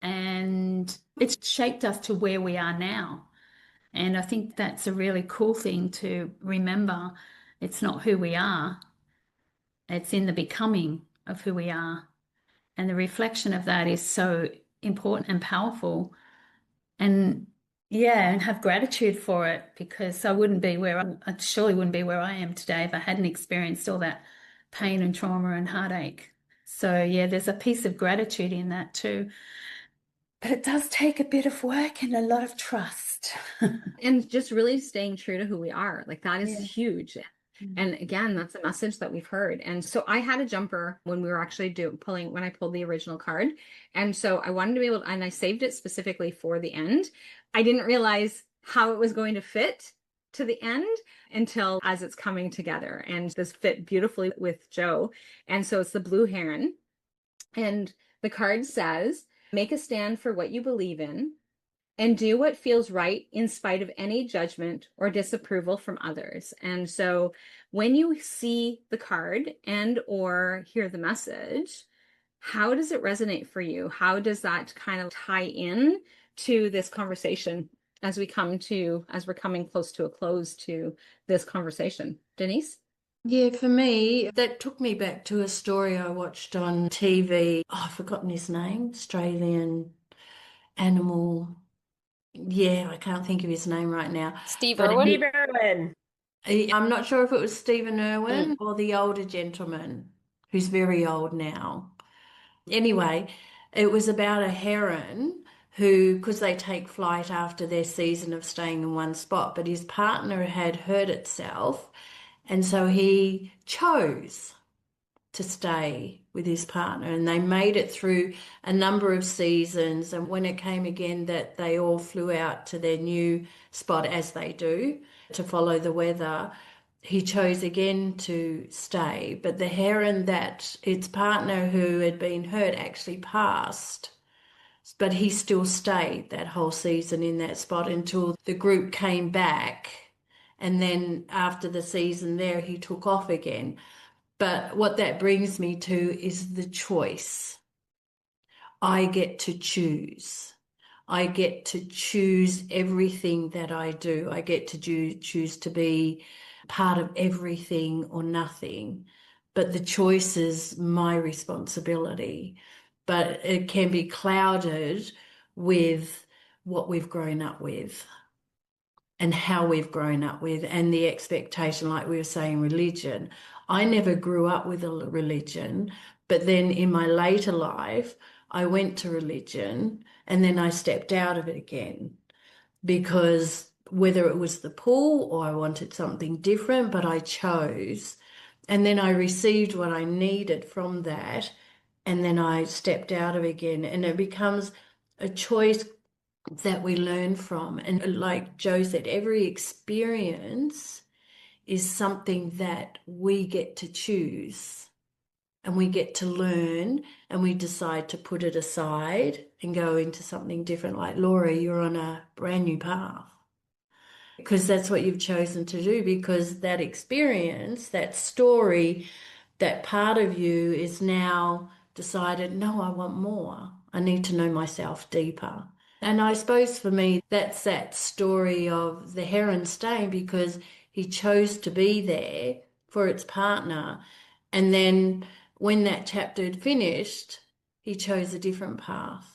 and it's shaped us to where we are now. And I think that's a really cool thing to remember. It's not who we are. It's in the becoming of who we are. And the reflection of that is so important and powerful. And Yeah, and have gratitude for it, because I surely wouldn't be where I am today if I hadn't experienced all that pain and trauma and heartache. So yeah, there's a piece of gratitude in that too. But it does take a bit of work and a lot of trust. And just really staying true to who we are. Like that is Yeah. huge. And again, that's a message that we've heard. And so I had a jumper when we were actually when I pulled the original card. And so I wanted to be able to, and I saved it specifically for the end. I didn't realize how it was going to fit to the end until as it's coming together. And this fit beautifully with Joe. And so it's the blue heron. And the card says, make a stand for what you believe in and do what feels right in spite of any judgment or disapproval from others. And so when you see the card and or hear the message, how does it resonate for you? How does that kind of tie in to this conversation as we're coming close to a close to this conversation? Denise? Yeah, for me, that took me back to a story I watched on TV. Oh, I've forgotten his name. Australian animal. Yeah, I can't think of his name right now. Steve But Irwin? Steve Irwin. I'm not sure if it was Stephen Mm. Irwin or the older gentleman who's very old now. Anyway, it was about a heron who, because they take flight after their season of staying in one spot, but his partner had hurt itself, and so he chose to stay with his partner, and they made it through a number of seasons. And when it came again that they all flew out to their new spot, as they do, to follow the weather, he chose again to stay. But the heron, that its partner who had been hurt actually passed, but he still stayed that whole season in that spot until the group came back. And then after the season there, he took off again. But what that brings me to is the choice. I get to choose. I get to choose everything that I do. I get to choose to be part of everything or nothing. But the choice is my responsibility. But it can be clouded with what we've grown up with and how we've grown up with, and the expectation, like we were saying, religion. I never grew up with a religion, but then in my later life, I went to religion and then I stepped out of it again, because whether it was the pull or I wanted something different, but I chose. And then I received what I needed from that, and then I stepped out of it again. And it becomes a choice that we learn from. And like Joe said, every experience is something that we get to choose, and we get to learn, and we decide to put it aside and go into something different. Like Laura, you're on a brand new path because that's what you've chosen to do, because that experience, that story, that part of you is now decided, no, I want more. I need to know myself deeper. And I suppose for me, that's that story of the heron staying because he chose to be there for its partner. And then when that chapter had finished, he chose a different path.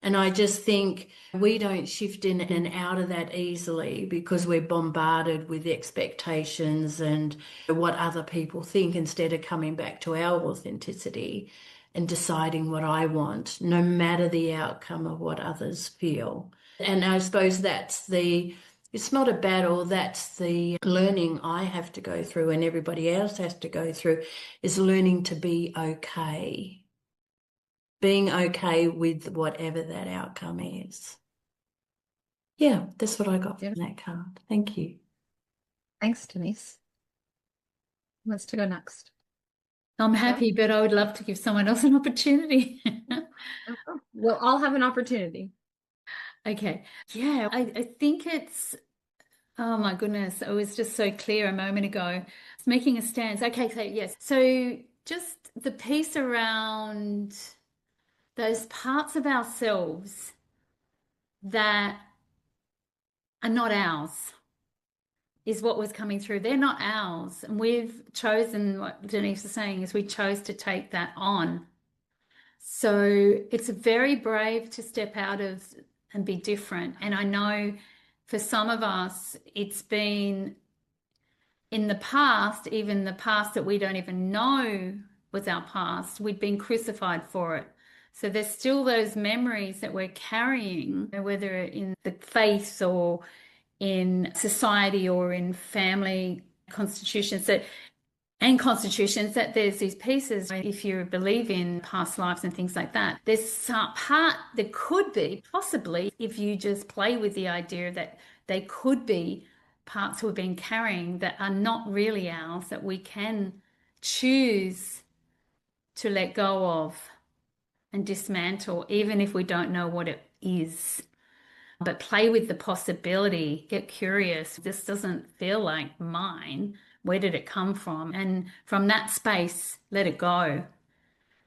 And I just think we don't shift in and out of that easily because we're bombarded with expectations and what other people think, instead of coming back to our authenticity and deciding what I want, no matter the outcome of what others feel. And I suppose it's not a battle, that's the learning I have to go through and everybody else has to go through, is learning to be okay. Being okay with whatever that outcome is. Yeah, that's what I got from that card. Thank you. Thanks, Denise. Who wants to go next? I'm happy, but I would love to give someone else an opportunity. We'll all have an opportunity. Okay. Yeah, I think oh my goodness, it was just so clear a moment ago. It's making a stance. Okay, so yes. So just the piece around those parts of ourselves that are not ours is what was coming through. They're not ours. And we've chosen, what Denise is saying, is we chose to take that on. So it's very brave to step out of and be different. And I know for some of us, it's been in the past, even the past that we don't even know was our past, we'd been crucified for it. So there's still those memories that we're carrying, whether in the faith or in society or in family constitutions that there's these pieces. If you believe in past lives and things like that, there's some part that could be possibly, if you just play with the idea that they could be parts we've been carrying that are not really ours, that we can choose to let go of and dismantle, even if we don't know what it is. But play with the possibility, get curious. This doesn't feel like mine. Where did it come from? And from that space, let it go.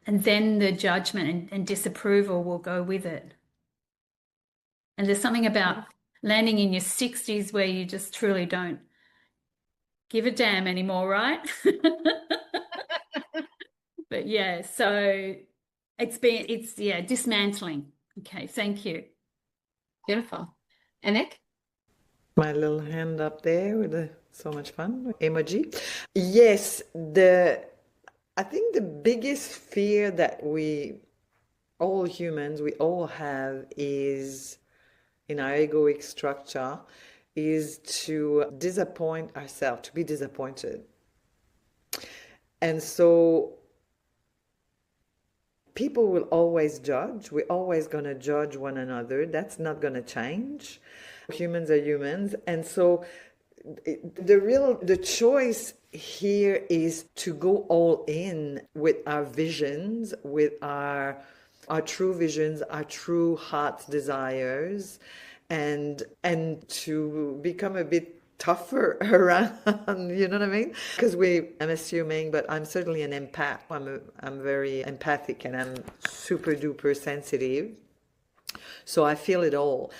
And then the judgment and disapproval will go with it. And there's something about landing in your 60s where you just truly don't give a damn anymore, right? But yeah, so it's dismantling. Okay, thank you. Beautiful. Anick? My little hand up there with so much fun emoji. Yes, I think the biggest fear that we all humans, we all have is in our egoic structure is to disappoint ourselves, to be disappointed. And so people will always judge. We're always going to judge one another. That's not going to change. Humans are humans. And so the choice here is to go all in with our visions, with our true visions, our true heart's desires, and to become a bit tougher around, you know what I mean? Because I'm assuming, but I'm certainly an empath. I'm very empathic and I'm super duper sensitive. So I feel it all.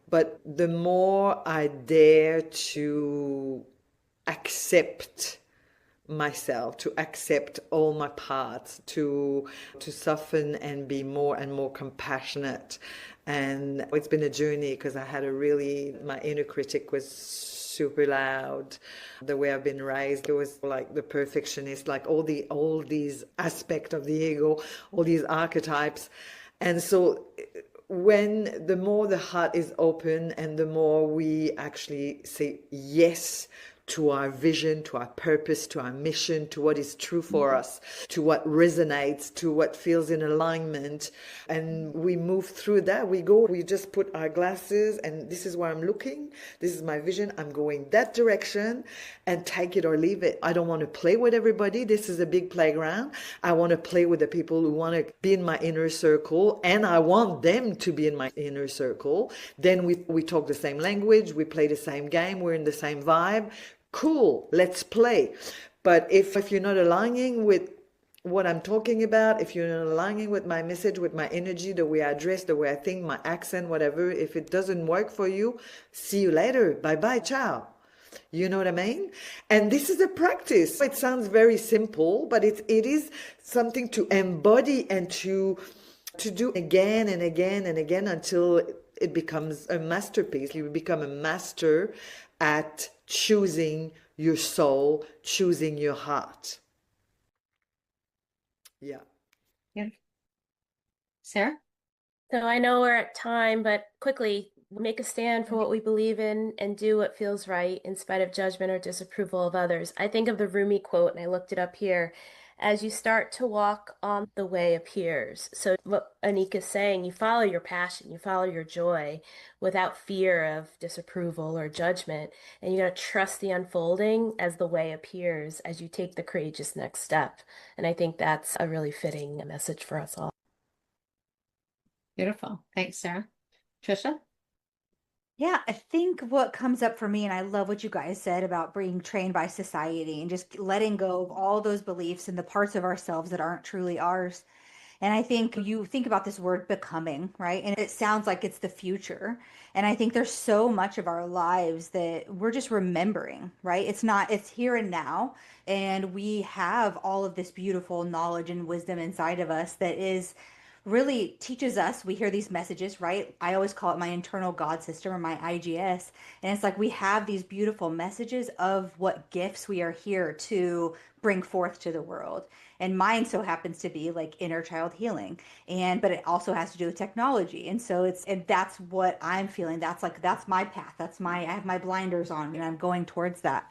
But the more I dare to accept myself, to accept all my parts, to soften and be more and more compassionate. And it's been a journey because my inner critic was super loud. The way I've been raised, it was like the perfectionist, like all these aspects of the ego, all these archetypes. And so when the more the heart is open and the more we actually say yes to our vision, to our purpose, to our mission, to what is true for us, to what resonates, to what feels in alignment. And we move through that. We just put our glasses and this is where I'm looking. This is my vision. I'm going that direction and take it or leave it. I don't want to play with everybody. This is a big playground. I want to play with the people who want to be in my inner circle and I want them to be in my inner circle. Then we talk the same language. We play the same game. We're in the same vibe. Cool, let's play. But if you're not aligning with what I'm talking about, if you're not aligning with my message, with my energy, the way I dress, the way I think, my accent, whatever, if it doesn't work for you, see you later. Bye-bye, ciao. You know what I mean? And this is a practice. It sounds very simple, but it is something to embody and to do again and again and again until it becomes a masterpiece. You become a master at choosing your soul, choosing your heart. Yeah. Sara? So I know we're at time, but quickly, make a stand for what we believe in and do what feels right in spite of judgment or disapproval of others. I think of the Rumi quote, and I looked it up here. As you start to walk on, the way appears. So what Anick is saying, you follow your passion, you follow your joy without fear of disapproval or judgment. And you got to trust the unfolding as the way appears as you take the courageous next step. And I think that's a really fitting message for us all. Beautiful. Thanks, Sara. Tricia? Yeah, I think what comes up for me, and I love what you guys said about being trained by society and just letting go of all those beliefs and the parts of ourselves that aren't truly ours. And I think you think about this word becoming, right? And it sounds like it's the future. And I think there's so much of our lives that we're just remembering, right? It's here and now. And we have all of this beautiful knowledge and wisdom inside of us that is really teaches us. We hear these messages, right? I always call it my internal God system, or my IGS. And it's like we have these beautiful messages of what gifts we are here to bring forth to the world. And mine so happens to be like inner child healing. But it also has to do with technology. And so and that's what I'm feeling. That's my path. I have my blinders on and I'm going towards that.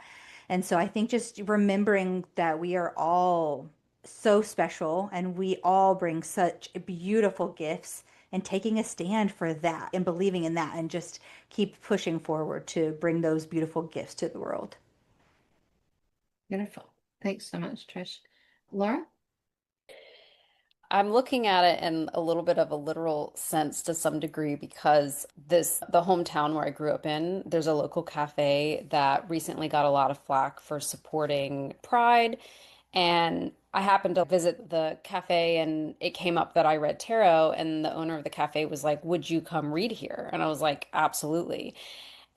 And so I think just remembering that we are all so special and we all bring such beautiful gifts, and taking a stand for that and believing in that, and just keep pushing forward to bring those beautiful gifts to the world. Beautiful. Thanks so much, Trish. Laura? I'm looking at it in a little bit of a literal sense to some degree because the hometown where I grew up in, there's a local cafe that recently got a lot of flack for supporting Pride. And I happened to visit the cafe and it came up that I read tarot, and the owner of the cafe was like, "Would you come read here?" And I was like, "Absolutely."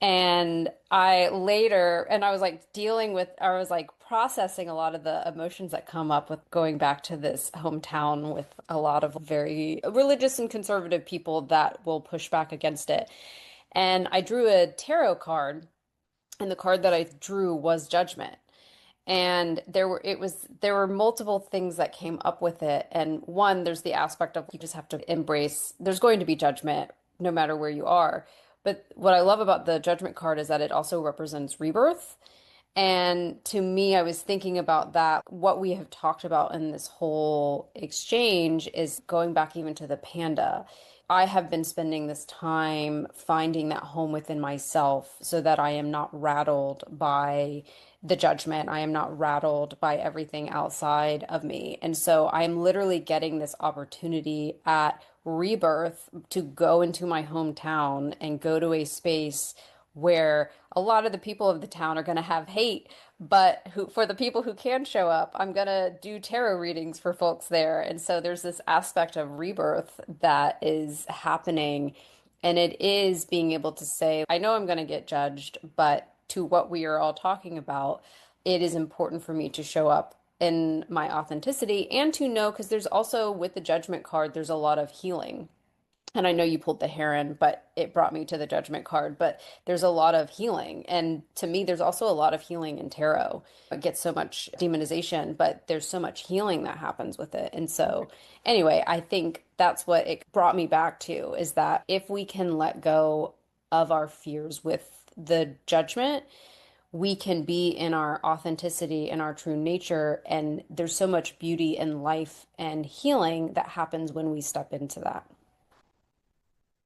And I was like I was like processing a lot of the emotions that come up with going back to this hometown with a lot of very religious and conservative people that will push back against it. And I drew a tarot card, and the card that I drew was judgment. And there were multiple things that came up with it. And one, there's the aspect of you just have to embrace, there's going to be judgment no matter where you are. But what I love about the judgment card is that it also represents rebirth. And to me, I was thinking about that. What we have talked about in this whole exchange is going back even to the panda. I have been spending this time finding that home within myself so that I am not rattled by the judgment. I am not rattled by everything outside of me. And so I'm literally getting this opportunity at rebirth to go into my hometown and go to a space where a lot of the people of the town are going to have hate, but for the people who can show up, I'm going to do tarot readings for folks there. And so there's this aspect of rebirth that is happening. And it is being able to say, I know I'm going to get judged, but to what we are all talking about, it is important for me to show up in my authenticity and to know, because there's also with the judgment card, there's a lot of healing. And I know you pulled the Heron, but it brought me to the judgment card. But there's a lot of healing. And to me, there's also a lot of healing in tarot. It gets so much demonization, but there's so much healing that happens with it. And so, anyway, I think that's what it brought me back to, is that if we can let go of our fears with the judgment, we can be in our authenticity and our true nature. And there's so much beauty in life and healing that happens when we step into that.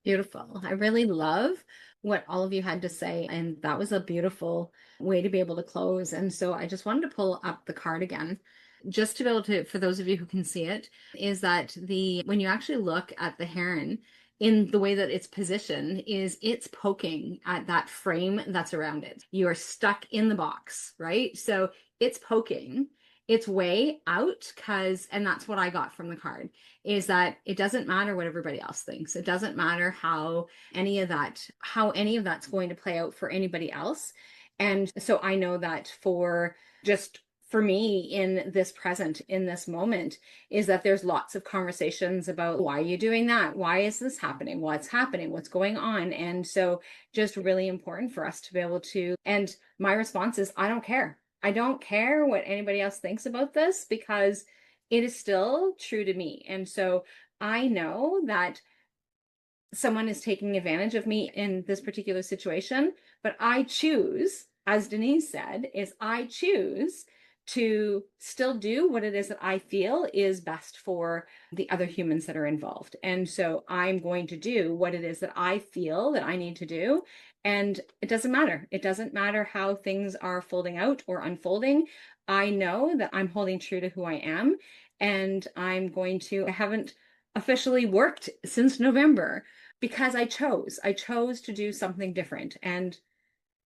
Beautiful. I really love what all of you had to say, and that was a beautiful way to be able to close. And so I just wanted to pull up the card again, just to be able to, for those of you who can see it, is that when you actually look at the heron in the way that it's positioned, is it's poking at that frame that's around it. You are stuck in the box, right? So it's poking its way out, and that's what I got from the card, is that it doesn't matter what everybody else thinks. It doesn't matter how any of that's going to play out for anybody else. And so I know that for me in this present, in this moment, is that there's lots of conversations about, why are you doing that? Why is this happening? What's happening? What's going on? And so just really important for us to be able to, and my response is, I don't care. I don't care what anybody else thinks about this, because it is still true to me. And so I know that someone is taking advantage of me in this particular situation, but I choose, as Denise said, I choose to still do what it is that I feel is best for the other humans that are involved. And so I'm going to do what it is that I feel that I need to do. And it doesn't matter. It doesn't matter how things are folding out or unfolding. I know that I'm holding true to who I am. And I haven't officially worked since November because I chose to do something different. And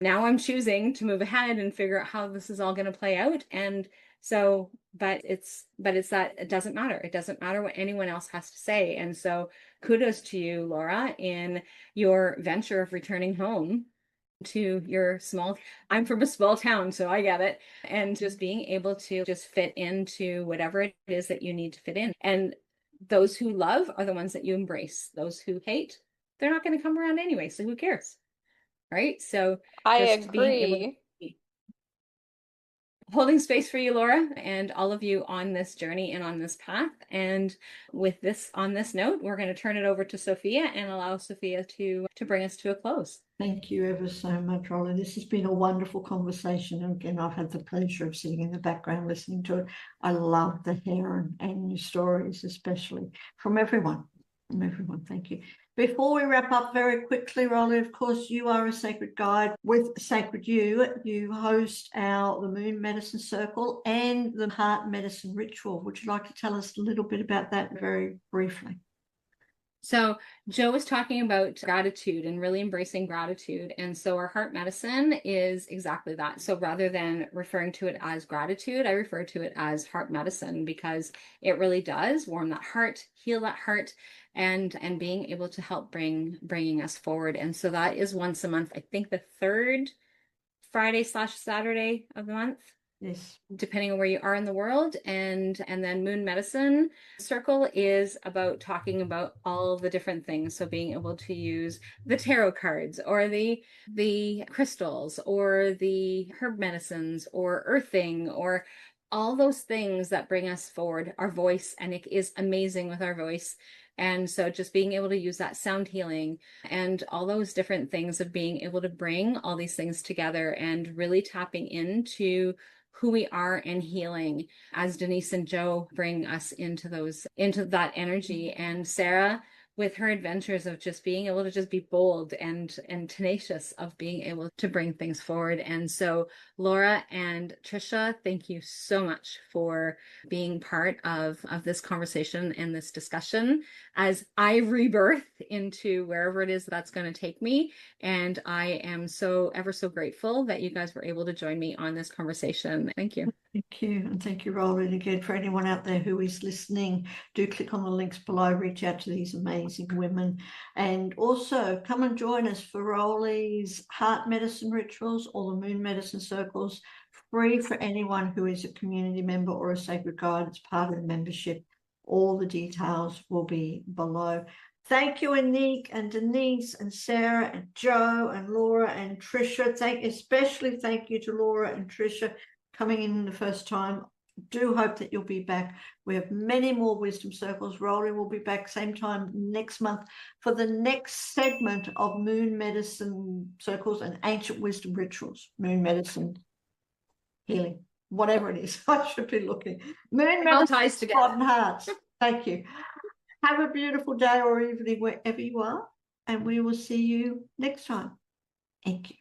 now I'm choosing to move ahead and figure out how this is all going to play out. And so, but it's that it doesn't matter. It doesn't matter what anyone else has to say. And so kudos to you, Laura, in your venture of returning home to I'm from a small town, so I get it. And just being able to just fit into whatever it is that you need to fit in. And those who love are the ones that you embrace. Those who hate, they're not going to come around anyway. So who cares? Right. So I just being able to agree. holding space for you, Laura, and all of you on this journey and on this path. And with this, on this note, we're going to turn it over to Sophia and allow Sophia to bring us to a close. Thank you ever so much, Rollie. This has been a wonderful conversation. And again, I've had the pleasure of sitting in the background listening to it. I love the Heron and your stories, especially from everyone. From everyone. Thank you. Before we wrap up very quickly, Rollie, of course, you are a sacred guide with SacredU. You host the Moon Medicine Circle and the Heart Medicine Ritual. Would you like to tell us a little bit about that very briefly? So Joe was talking about gratitude and really embracing gratitude. And so our heart medicine is exactly that. So rather than referring to it as gratitude, I refer to it as heart medicine, because it really does warm that heart, heal that heart, and being able to help bringing us forward. And so that is once a month, I think the third Friday/Saturday of the month. Yes. Depending on where you are in the world. And then Moon Medicine Circle is about talking about all the different things. So being able to use the tarot cards or the crystals or the herb medicines or earthing or all those things that bring us forward. Our voice, Anick is amazing with our voice. And so just being able to use that sound healing and all those different things of being able to bring all these things together and really tapping into who we are and healing, as Denise and Joe bring us into that energy. And Sara, with her adventures of just being able to just be bold and tenacious of being able to bring things forward. And so Laura and Tricia, thank you so much for being part of this conversation and this discussion as I rebirth into wherever it is that's going to take me. And I am so ever so grateful that you guys were able to join me on this conversation. Thank you. Thank you. And thank you, Rollie. And again, for anyone out there who is listening, do click on the links below, reach out to these amazing women. And also come and join us for Rollie's heart medicine rituals or the Moon Medicine Circles, free for anyone who is a community member or a sacred guide. It's part of the membership. All the details will be below. Thank you, Anick and Denise and Sara and Joe and Laura and Tricia. Especially thank you to Laura and Tricia coming in the first time. Do hope that you'll be back. We have many more wisdom circles. Rollie will be back same time next month for the next segment of Moon Medicine Circles and Ancient Wisdom Rituals. Moon Medicine Healing, whatever it is. I should be looking. Moon All Medicine ties together. Heart and Hearts. Thank you. Have a beautiful day or evening wherever you are, and we will see you next time. Thank you.